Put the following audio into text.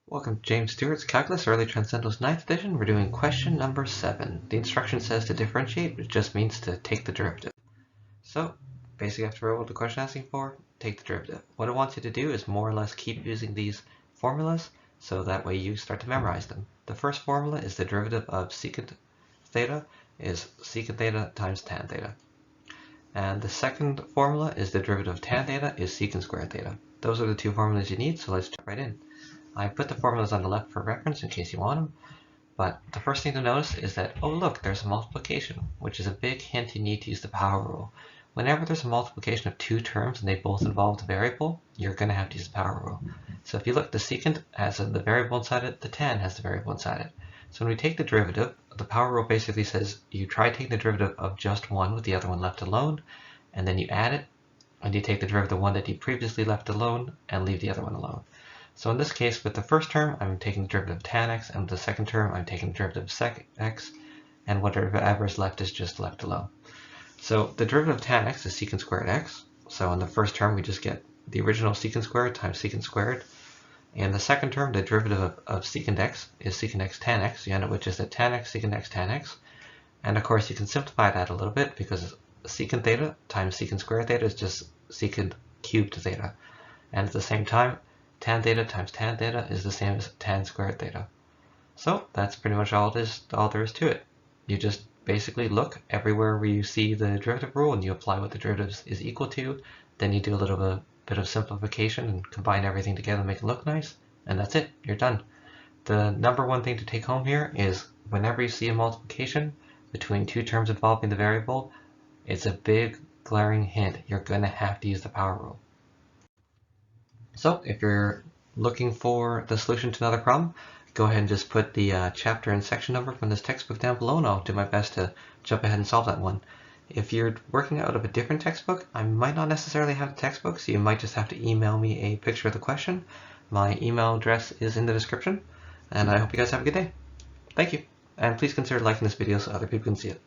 Welcome to James Stewart's Calculus Early Transcendentals 9th edition. We're doing question number 7. The instruction says to differentiate, which just means to take the derivative. So, basically you have to remember what the question is asking for, take the derivative. What it wants you to do is more or less keep using these formulas, so that way you start to memorize them. The first formula is the derivative of secant theta is secant theta times tan theta. And the second formula is the derivative of tan theta is secant squared theta. Those are the two formulas you need, so let's jump right in. I put the formulas on the left for reference in case you want them, but the first thing to notice is that, oh look, there's a multiplication, which is a big hint you need to use the power rule. Whenever there's a multiplication of two terms and they both involve the variable, you're going to have to use the power rule. So if you look, the secant has the variable inside it, the tan has the variable inside it. So when we take the derivative, the power rule basically says you try taking the derivative of just one with the other one left alone, and then you add it, and you take the derivative of the one that you previously left alone and leave the other one alone. So in this case, with the first term, I'm taking the derivative of tan x, and with the second term, I'm taking the derivative of sec x, and whatever is left is just left alone. So the derivative of tan x is secant squared x. So in the first term, we just get the original secant squared times secant squared. In the second term, the derivative of secant x is secant x tan x. You end up with just a tan x, secant x, tan x. And of course, you can simplify that a little bit because secant theta times secant squared theta is just secant cubed theta. And at the same time, tan theta times tan theta is the same as tan squared theta. So that's pretty much all there is to it. You just basically look everywhere where you see the derivative rule and you apply what the derivative is equal to. Then you do a little bit of simplification and combine everything together and make it look nice. And that's it. You're done. The number one thing to take home here is whenever you see a multiplication between two terms involving the variable, it's a big glaring hint. You're going to have to use the power rule. So if you're looking for the solution to another problem, go ahead and just put the chapter and section number from this textbook down below, and I'll do my best to jump ahead and solve that one. If you're working out of a different textbook, I might not necessarily have the textbook, so you might just have to email me a picture of the question. My email address is in the description, and I hope you guys have a good day. Thank you, and please consider liking this video so other people can see it.